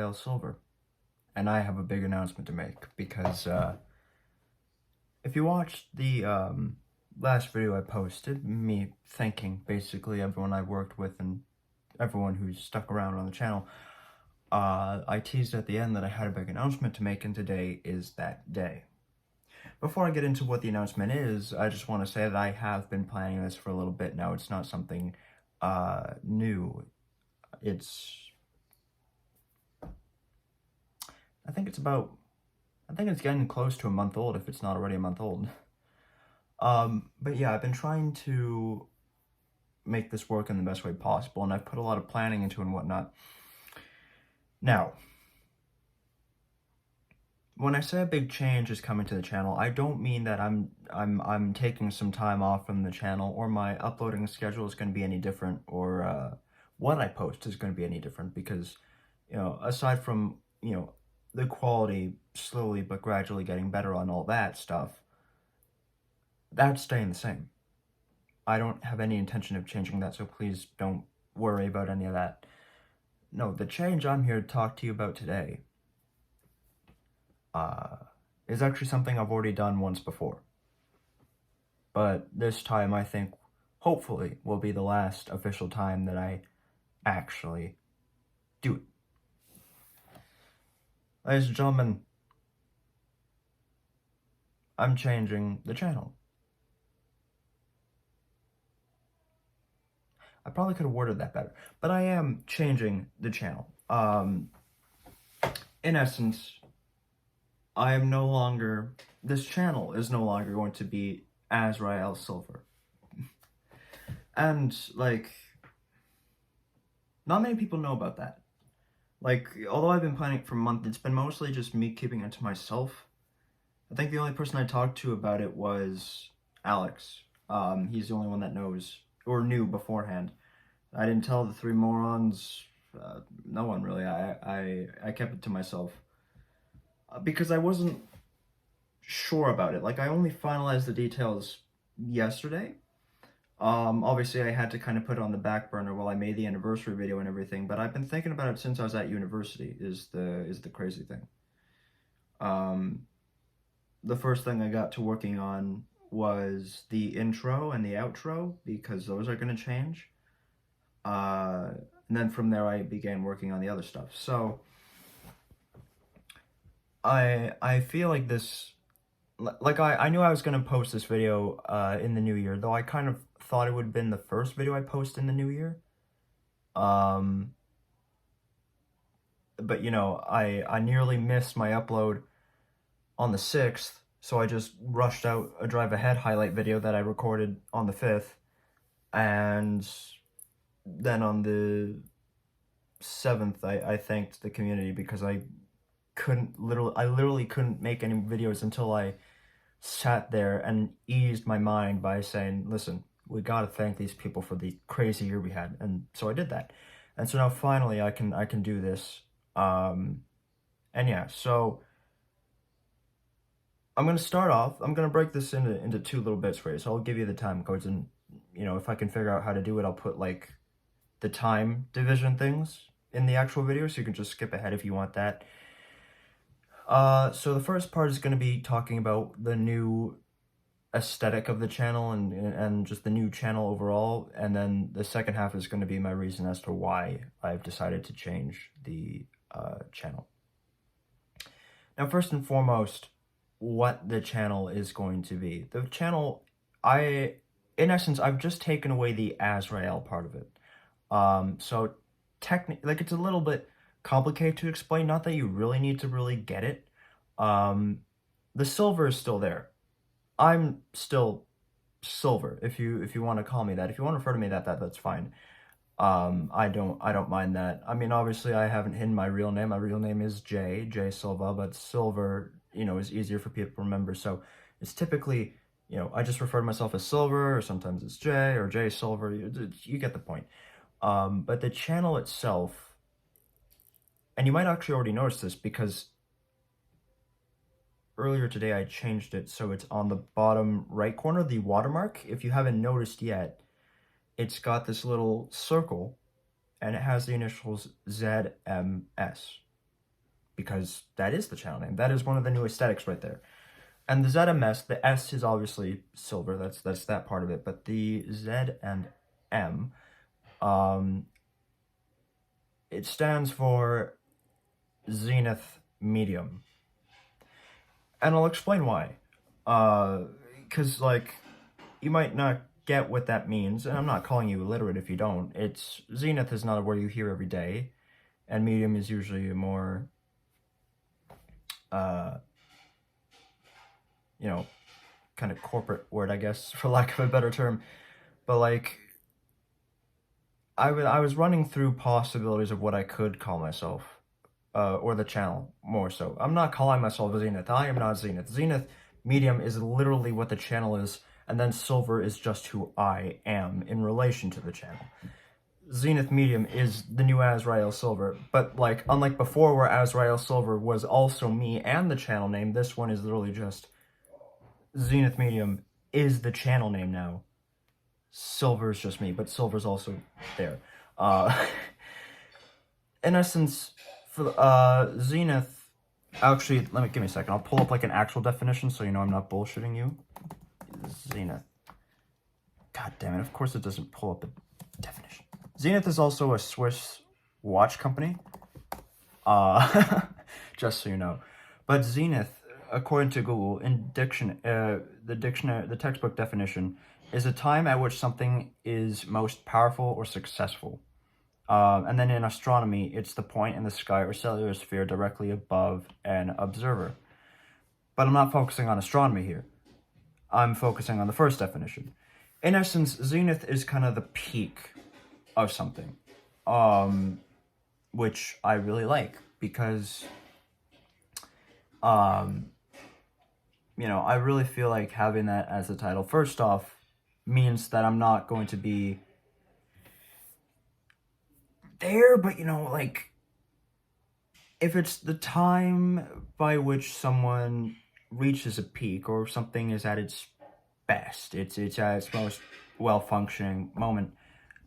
Azrael Silver, and I have a big announcement to make because if you watched the last video I posted, me thanking basically everyone I worked with and everyone who's stuck around on the channel, I teased at the end that I had a big announcement to make, and today is that day. Before I get into what the announcement is, I just want to say that I have been planning this for a little bit now. It's not something new. I think it's getting close to a month old, if it's not already a month old. But yeah, I've been trying to make this work in the best way possible, and I've put a lot of planning into it and whatnot. Now, when I say a big change is coming to the channel, I don't mean that I'm taking some time off from the channel, or my uploading schedule is going to be any different, or what I post is going to be any different, because, you know, aside from, you know, the quality slowly but gradually getting better on all that stuff, that's staying the same. I don't have any intention of changing that, so please don't worry about any of that. No, the change I'm here to talk to you about today is actually something I've already done once before. But this time, I think, hopefully, will be the last official time that I actually do it. Ladies and gentlemen, I'm changing the channel. I probably could have worded that better, but I am changing the channel. In essence, this channel is no longer going to be Azrael Silver. And, like, not many people know about that. Like, although I've been planning it for a month, it's been mostly just me keeping it to myself. I think the only person I talked to about it was Alex. He's the only one that knows, or knew beforehand. I didn't tell the three morons, no one really. I kept it to myself. Because I wasn't sure about it. Like, I only finalized the details yesterday. Obviously I had to kind of put it on the back burner while I made the anniversary video and everything, but I've been thinking about it since I was at university, is the crazy thing. The first thing I got to working on was the intro and the outro, because those are going to change. And then from there I began working on the other stuff. So I feel like this, like I knew I was going to post this video in the new year, though I kind of thought it would have been the first video I post in the new year. But you know, I nearly missed my upload on the 6th, so I just rushed out a drive ahead highlight video that I recorded on the 5th, and then on the 7th I thanked the community because I literally couldn't make any videos until I sat there and eased my mind by saying, listen, we gotta thank these people for the crazy year we had. And so I did that. And so now finally I can do this. And yeah, so I'm gonna start off, I'm gonna break this into two little bits for you. So I'll give you the time codes, and you know, if I can figure out how to do it, I'll put like the time division things in the actual video, so you can just skip ahead if you want that. So the first part is going to be talking about the new aesthetic of the channel and just the new channel overall, and then the second half is going to be my reason as to why I've decided to change the channel. Now, first and foremost, what the channel is going to be. The channel, in essence, I've just taken away the Azrael part of it. So technically, like, it's a little bit complicated to explain, not that you really need to really get it. The silver is still there. I'm still Silver, if you want to call me that. If you want to refer to me that's fine. I don't mind that. I mean, obviously I haven't hidden my real name. My real name is J Silva, but Silver, you know, is easier for people to remember. So it's typically, you know, I just refer to myself as Silver, or sometimes it's J or J Silver. You get the point. But the channel itself, and you might actually already notice this because earlier today I changed it so it's on the bottom right corner, the watermark. If you haven't noticed yet, it's got this little circle and it has the initials ZMS. because that is the channel name. That is one of the new aesthetics right there. And the ZMS, the S is obviously silver. That's that part of it. But the Z and M, it stands for Zenith Medium. And I'll explain why. Because, like, you might not get what that means, and I'm not calling you illiterate if you don't. It's Zenith is not a word you hear every day, and medium is usually a more, you know, kind of corporate word, I guess, for lack of a better term. But, like, I was running through possibilities of what I could call myself. Or the channel, more so. I'm not calling myself Zenith. I am not Zenith. Zenith Medium is literally what the channel is, and then Silver is just who I am in relation to the channel. Zenith Medium is the new Azrael Silver, but, like, unlike before where Azrael Silver was also me and the channel name, this one is literally just Zenith Medium is the channel name now. Silver is just me, but Silver's also there. In essence, for Zenith, actually, give me a second. I'll pull up like an actual definition so you know I'm not bullshitting you. Zenith. God damn it! Of course it doesn't pull up a definition. Zenith is also a Swiss watch company. Just so you know. But Zenith, according to Google, in the textbook definition, is a time at which something is most powerful or successful. And then in astronomy, it's the point in the sky or cellular sphere directly above an observer. But I'm not focusing on astronomy here. I'm focusing on the first definition. In essence, zenith is kind of the peak of something, which I really like because, you know, I really feel like having that as the title, first off, means that I'm not going to be there, but, you know, like, if it's the time by which someone reaches a peak or something is at its best, it's at its most well-functioning moment,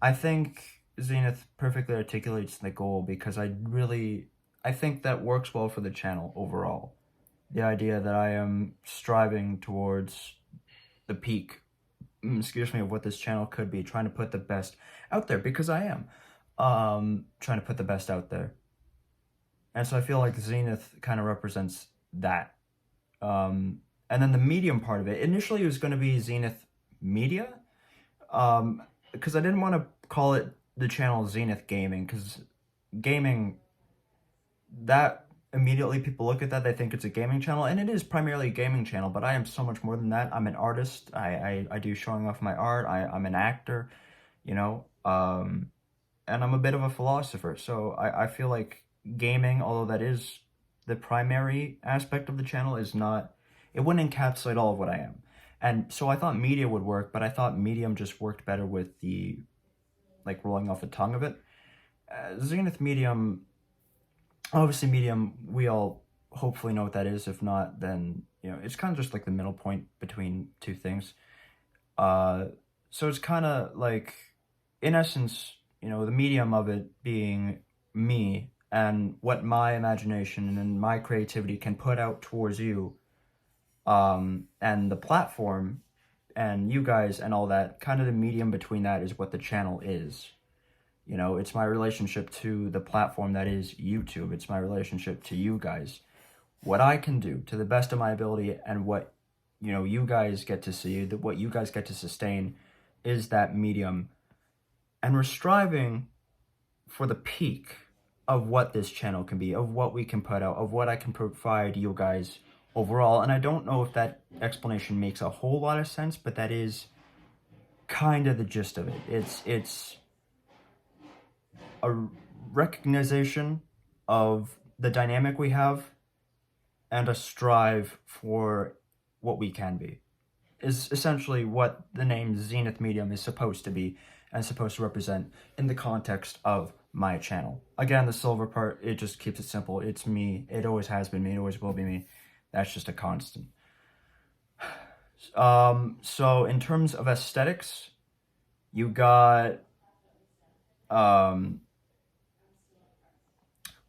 I think Zenith perfectly articulates the goal because I think that works well for the channel overall. The idea that I am striving towards the peak, of what this channel could be, trying to put the best out there, because I am. Trying to put the best out there. And so I feel like Zenith kind of represents that. And then the medium part of it, initially it was going to be Zenith Media, because I didn't want to call it the channel Zenith Gaming, because gaming, that immediately people look at that, they think it's a gaming channel, and it is primarily a gaming channel, but I am so much more than that. I'm an artist. I do showing off my art. I'm an actor, you know, and I'm a bit of a philosopher, so I feel like gaming, although that is the primary aspect of the channel, is not, it wouldn't encapsulate all of what I am. And so I thought media would work, but I thought medium just worked better with the, like, rolling off the tongue of it. Zenith Medium, obviously medium, we all hopefully know what that is. If not, then, you know, it's kind of just like the middle point between two things. So it's kind of like, in essence, you know, the medium of it being me and what my imagination and my creativity can put out towards you, and the platform and you guys and all that, kind of the medium between that is what the channel is. You know, it's my relationship to the platform that is YouTube. It's my relationship to you guys. What I can do to the best of my ability and what, you know, you guys get to see, what you guys get to sustain is that medium. And we're striving for the peak of what this channel can be, of what we can put out, of what I can provide you guys overall. And I don't know if that explanation makes a whole lot of sense, but that is kind of the gist of it. It's a recognition of the dynamic we have and a strive for what we can be, is essentially what the name Zenith Medium is supposed to be and supposed to represent in the context of my channel. Again, the silver part, it just keeps it simple. It's me. It always has been me. It always will be me. That's just a constant. So in terms of aesthetics, you got, well,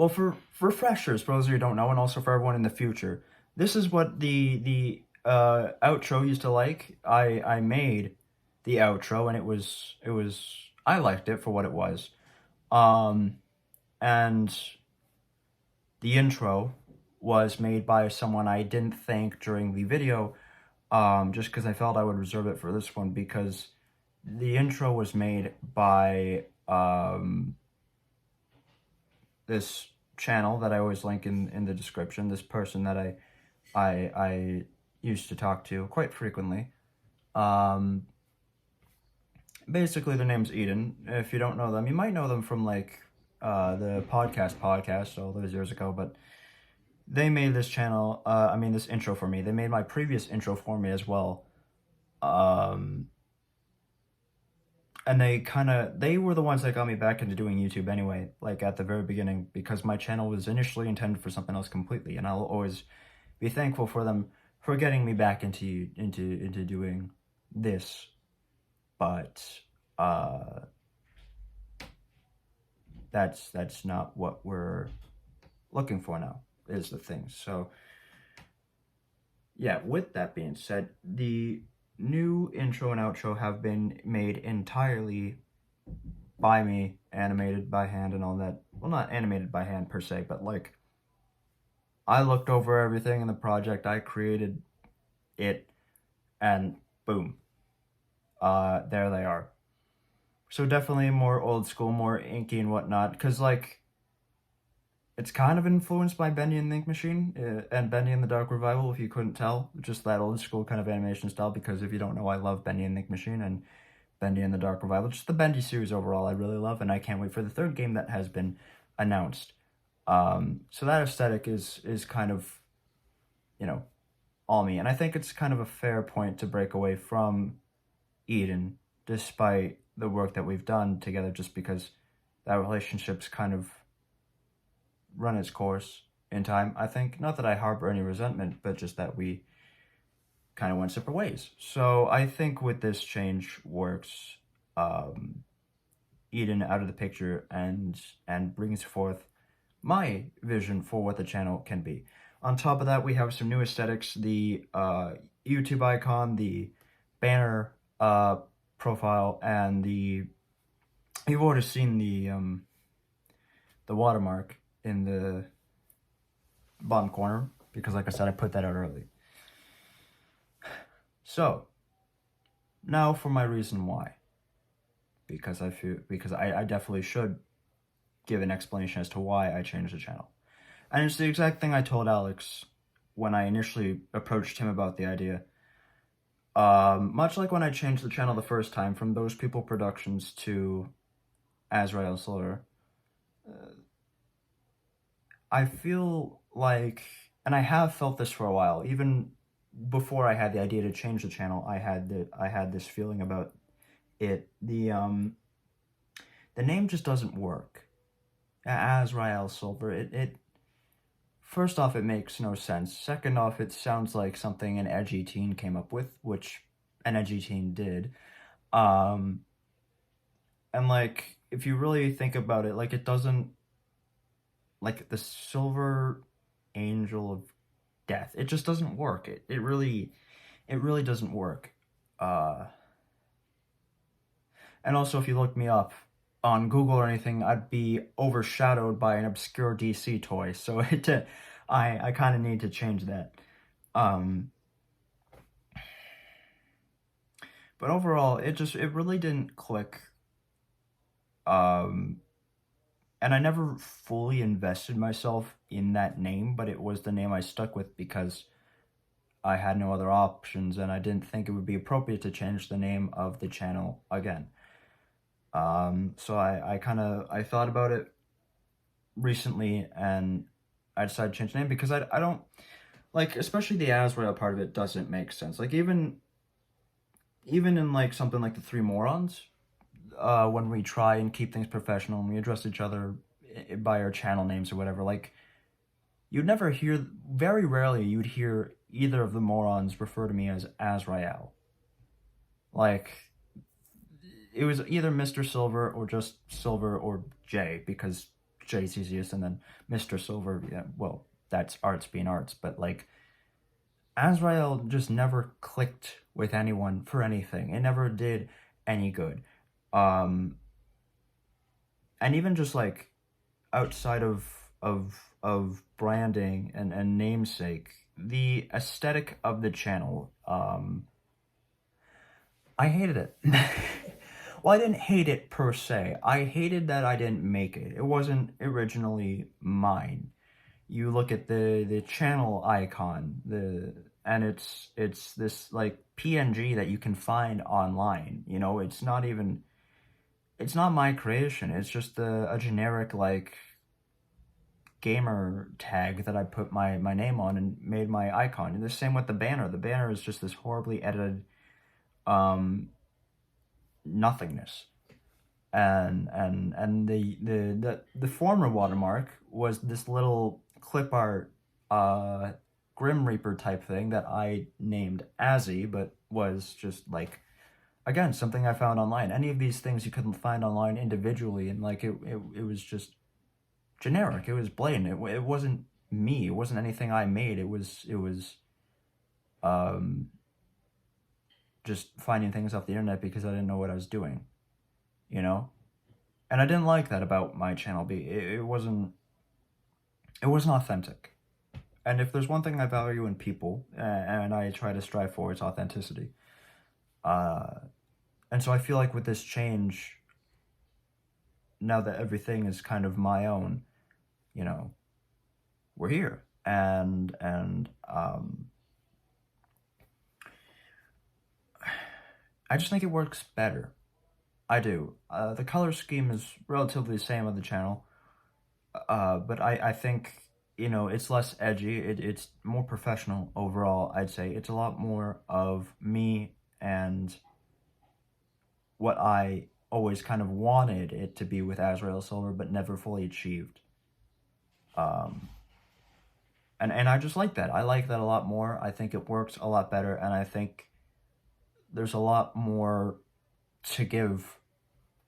well, for freshers, for those of you who don't know, and also for everyone in the future, this is what the outro used to like. I made the outro, and it was I liked it for what it was. Um, and the intro was made by someone I didn't thank during the video, just because I felt I would reserve it for this one, because the intro was made by this channel that I always link in the description, this person that I used to talk to quite frequently. Basically, their name's Eden. If you don't know them, you might know them from like the podcast all those years ago, but they made this channel, this intro for me. They made my previous intro for me as well. And they were the ones that got me back into doing YouTube anyway, like at the very beginning, because my channel was initially intended for something else completely, and I'll always be thankful for them for getting me back into doing this. But that's not what we're looking for now, is the thing. So yeah, with that being said, the new intro and outro have been made entirely by me, animated by hand and all that. Well, not animated by hand per se, but like, I looked over everything in the project, I created it, and boom, there they are. So definitely more old school, more inky and whatnot, because like, it's kind of influenced by Bendy and the Ink Machine and Bendy and the Dark Revival, if you couldn't tell. Just that old school kind of animation style, because if you don't know, I love Bendy and the Ink Machine and Bendy and the Dark Revival. Just the Bendy series overall I really love, and I can't wait for the third game that has been announced. So that aesthetic is kind of, all me. And I think it's kind of a fair point to break away from Eden, despite the work that we've done together, just because that relationship's kind of run its course in time, I think. Not that I harbor any resentment, but just that we kind of went separate ways. So I think with this change works, Eden out of the picture and brings forth my vision for what the channel can be. On top of that, we have some new aesthetics. The YouTube icon, the banner profile, and you've already seen the watermark in the bottom corner, because like I said, I put that out early. So now for my reason why, because I definitely should give an explanation as to why I changed the channel. And it's the exact thing I told Alex when I initially approached him about the idea. Much like when I changed the channel the first time from Those People Productions to Azrael Silver, I feel like, and I have felt this for a while, even before I had the idea to change the channel, I had this feeling about it. The name just doesn't work. Azrael Silver, it first off, it makes no sense. Second off, it sounds like something an edgy teen came up with, which an edgy teen did. And like, if you really think about it, like, it doesn't, like, the Silver Angel of Death, it just doesn't work. It really doesn't work. And also, if you look me up on Google or anything, I'd be overshadowed by an obscure DC toy, so I kind of need to change that. But overall, it really didn't click. And I never fully invested myself in that name, but it was the name I stuck with because I had no other options, and I didn't think it would be appropriate to change the name of the channel again. So I thought about it recently, and I decided to change the name because I don't, like, especially the Azrael part of it doesn't make sense. Like, even in, like, something like the Three Morons, when we try and keep things professional and we address each other by our channel names or whatever, like, you'd never hear, very rarely you'd hear either of the morons refer to me as Azrael. Like, it was either Mr. Silver or just Silver or Jay, because JCCS, and then Mr. Silver. Yeah, well, that's arts being arts, but like Azrael just never clicked with anyone for anything. It never did any good. Um, and even just like outside of branding and namesake, the aesthetic of the channel, I hated it. Well, I didn't hate it per se. I hated that I didn't make it. It wasn't originally mine. You look at the channel icon, and it's this like PNG that you can find online. You know, it's not my creation. It's just a generic like gamer tag that I put my name on and made my icon. And the same with the banner. The banner is just this horribly edited um nothingness. And the former watermark was this little clip art Grim Reaper type thing that I named Azzy, but was just like, again, something I found online. Any of these things you couldn't find online individually, and like it was just generic. It was blatant. It wasn't me. It wasn't anything I made. It was um just finding things off the internet because I didn't know what I was doing, you know? And I didn't like that about my channel. It wasn't authentic. And if there's one thing I value in people, and I try to strive for, it's authenticity. And so I feel like with this change, now that everything is kind of my own, you know, we're here. And I just think it works better. I do. The color scheme is relatively the same on the channel, but I think, you know, it's less edgy. It's more professional overall, I'd say. It's a lot more of me and what I always kind of wanted it to be with Azrael Silver, but never fully achieved. And I just like that. I like that a lot more. I think it works a lot better, and I think there's a lot more to give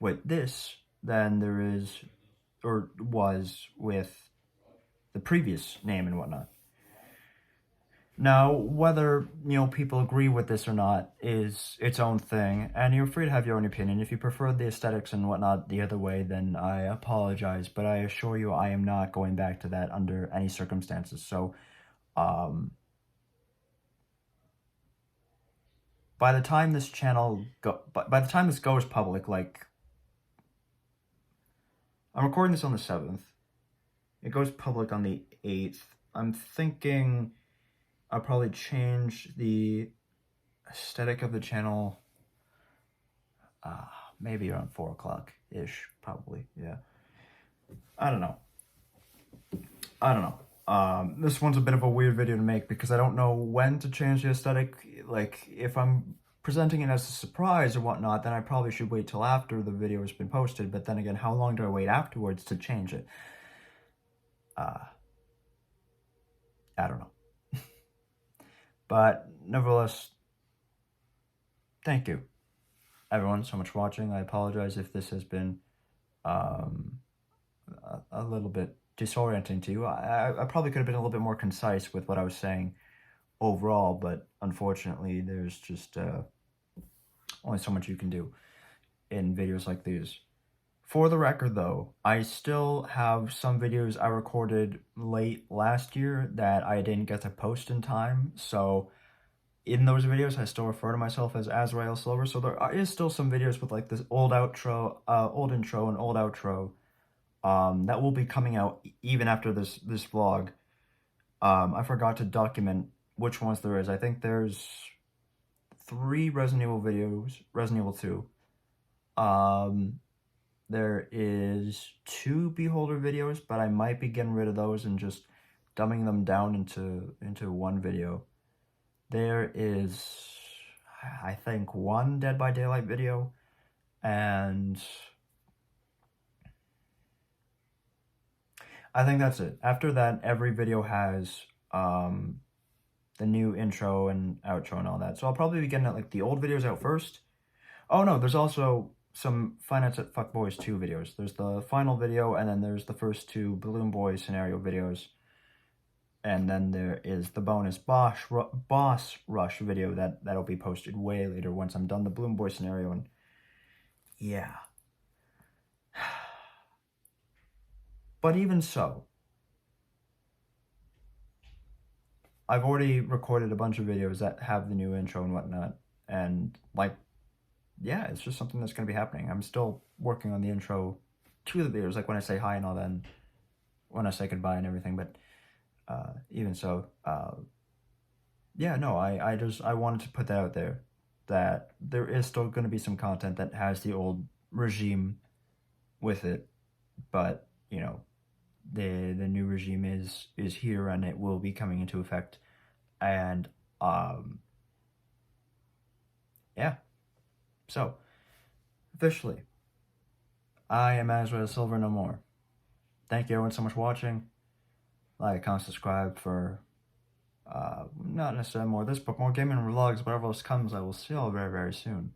with this than there is or was with the previous name and whatnot. Now, whether, you know, people agree with this or not is its own thing, and you're free to have your own opinion. If you prefer the aesthetics and whatnot the other way, then I apologize, but I assure you I am not going back to that under any circumstances. So, by the time this by the time this goes public, like, I'm recording this on the 7th. It goes public on the 8th. I'm thinking I'll probably change the aesthetic of the channel maybe around 4 o'clock-ish, probably, yeah. I don't know. This one's a bit of a weird video to make because I don't know when to change the aesthetic. Like, if I'm presenting it as a surprise or whatnot, then I probably should wait till after the video has been posted. But then again, how long do I wait afterwards to change it? I don't know. But nevertheless, thank you, everyone, so much for watching. I apologize if this has been a little bit disorienting to you. I probably could have been a little bit more concise with what I was saying overall, but unfortunately, there's just only so much you can do in videos like these. For the record, though, I still have some videos I recorded late last year that I didn't get to post in time, so in those videos, I still refer to myself as Azrael Silver, so there is still some videos with, like, this old intro and old outro, that will be coming out even after this vlog. I forgot to document which ones there is. I think there's 3 Resident Evil videos, Resident Evil 2. There is 2 Beholder videos, but I might be getting rid of those and just dumbing them down into one video. There is, I think, 1 Dead by Daylight video, and I think that's it. After that, every video has the new intro and outro and all that. So I'll probably be getting like the old videos out first. Oh no, there's also some Finance at Fuckboys 2 videos. There's the final video, and then there's the first two Balloon Boy scenario videos. And then there is the bonus boss rush video that'll be posted way later once I'm done the Balloon Boy scenario. And yeah. But even so, I've already recorded a bunch of videos that have the new intro and whatnot. And like, yeah, it's just something that's going to be happening. I'm still working on the intro to the videos, like when I say hi and all that, and when I say goodbye and everything. But even so, yeah, no, I wanted to put that out there, that there is still going to be some content that has the old regime with it, but you know, the new regime is here, and it will be coming into effect. And yeah, so officially, I am Azrael Silver no more. Thank you everyone so much for watching. Like, comment, subscribe for not necessarily more of this, but more gaming vlogs. Whatever else comes, I will see you all very, very soon.